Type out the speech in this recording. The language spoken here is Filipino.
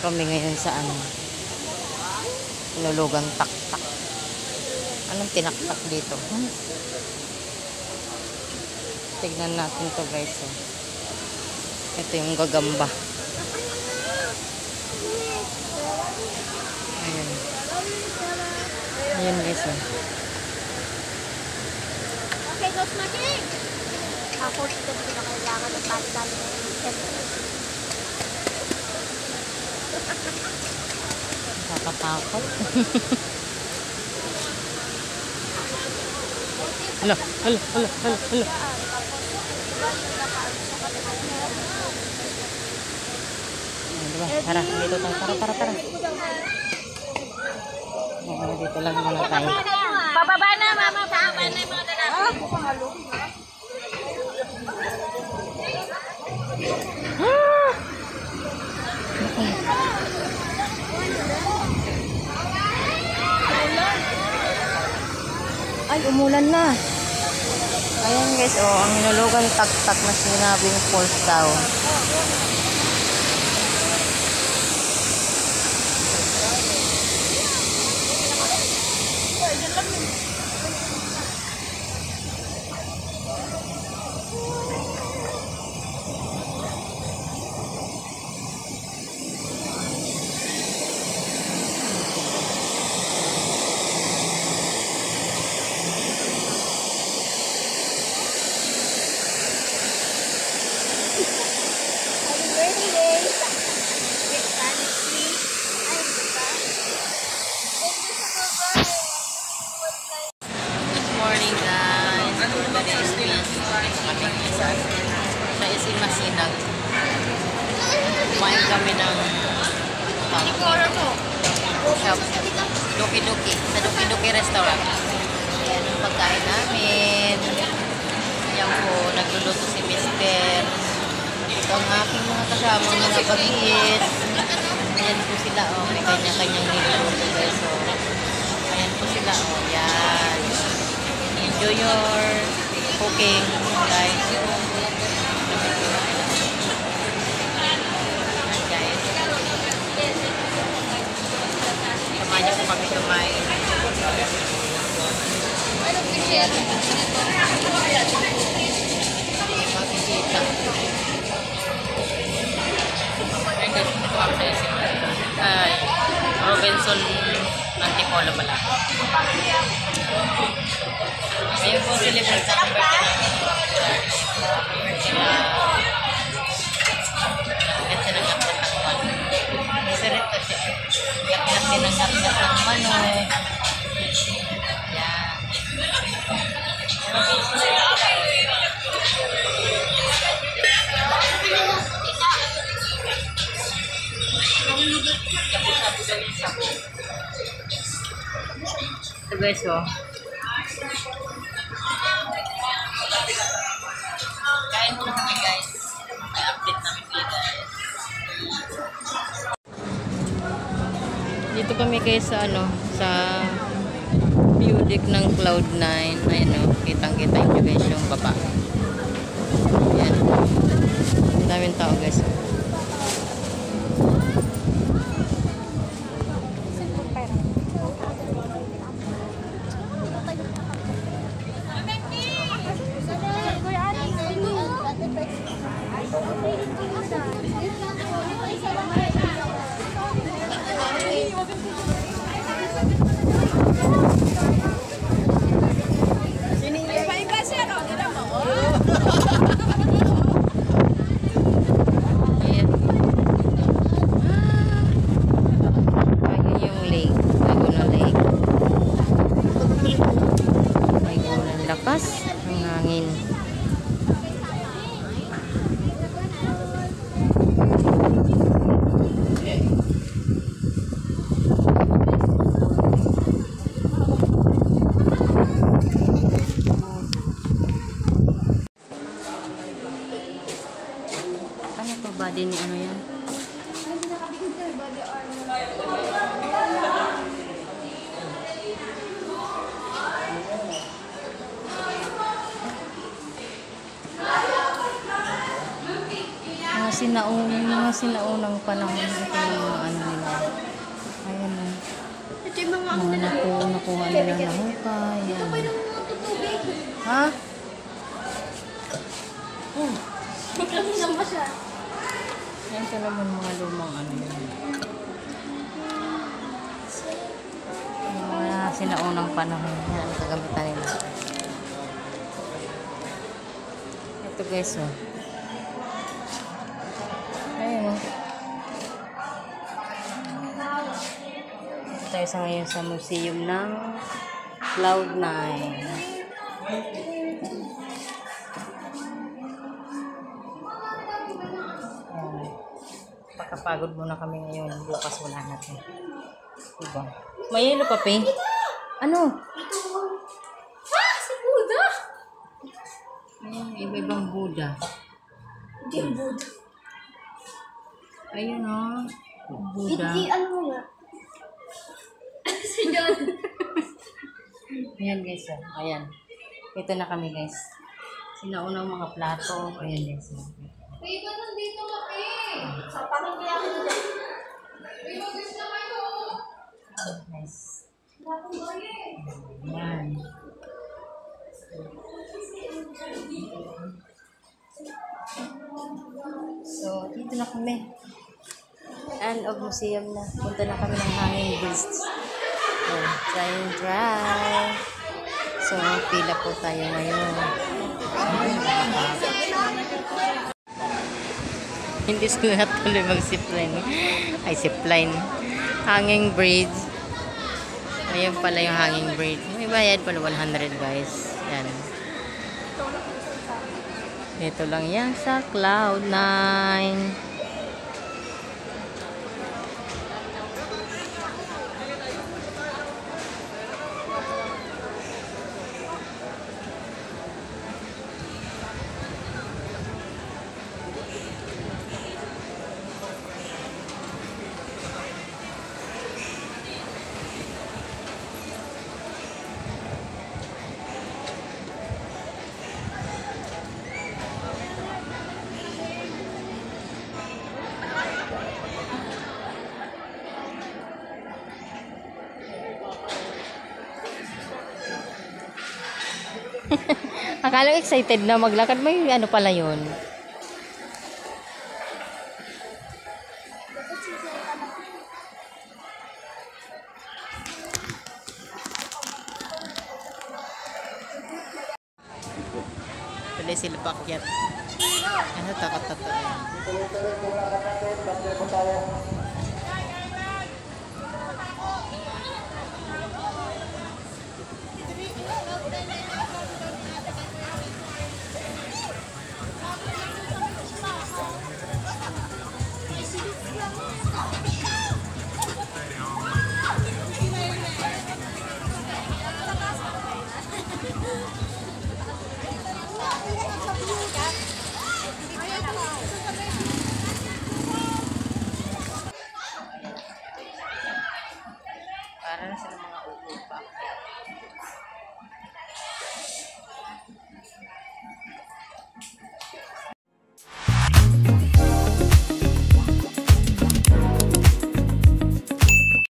kami ngayon sa ano, Pinulugang Taktak. Anong tinaktak dito? Tignan natin to guys. Oh. Ito yung gagamba. Ayan. Ayan guys. Oh. Okay, go smacking! Ako dito na kailangan ng tali-tali ng Nakatakot. Hala. Diba? Tara, dito tayo. Tara. Oo, dito lang muna tayo. Pababa na, mama. Pababa na yung mga lalaki. Ay, umulan na. Ayan guys, oh, ang Pinulugang Taktak na sinabing falls daw. Morning guys. Sa Isin Masinag. Kumain kami ng shop. Doki-Doki. Sa Doki-Doki restaurant. Ayan ang pagkain namin. Yan po, nagluluto si Mister. Ito ang aking mga kasamang mga bagis. Ayan po sila, oh. May kanya-kanyang niluluto guys. So, ayan po sila, oh. Yan. Enjoy your cooking, guys. Ayan, guys. Samahan niyo po kami kumain. Makikita. Ayan, guys. Ito ako sa isip. Ay, Robinson Antipolo pala. Ayun po, celebrate sa birthday namin. Agad siya nag-aklat ng mano. Sirit na siya. Aklat din ang aklat ng mano. Yan. Ito guys, oh. Kain muna kami guys. May update namin kayo guys. Dito kami guys sa ano, sa view deck ng Cloud9. Ayun o, kitang-kita nyo guys yung baba. Ayan. Ang daming tao guys. Lakas ng hangin. Ano pa ba din ni ano yan? mga sinaunang panahon. Ito yung mga ano nila. Ayan o. Ito yung mga Mga nakuha nila na hukay. Ito Yan. pa yung matutubig. Ha? Magkakasama ba siya? Yan ka naman mga lumang ano yan. Yung mga sinaunang panahon. Yan ang kagamitan nila. Ito guys o. Ayun o. Tayo sa ngayon sa museum ng Cloud9. Pagkapagod muna kami ngayon. Bukas wala natin. Diba? May yelo pa, Pe? Ano? Ah! Si Buddha! Ayun, iba-ibang Buddha. Hindi yung Buddha. Ayun o. Buddha. Hindi, ano mo nga? Si John. Ayan guys. Ayan. Ito na kami guys. Sinaunang mga plato. Ayan guys. Wait, ba't nandito ka eh? Sa pamilya kaya ako dito. Wait, mag-gusto na kayo. Nice. Ayan. So, dito na kami. End of museum na. Punta na kami ng hanging bridge. Try and drive. So, pila po tayo ngayon. Hindi sila tuloy mag-zipline. Ay, zipline. Hanging bridge. Ayan pala yung hanging bridge. May bayad pala 100 guys. Yan. Ito lang yan sa Cloud9. Akala ko excited na maglakad. May ano pala yun. Tuloy sila pakyat. Ano takot-takot yan. Para na sila mga upo pa.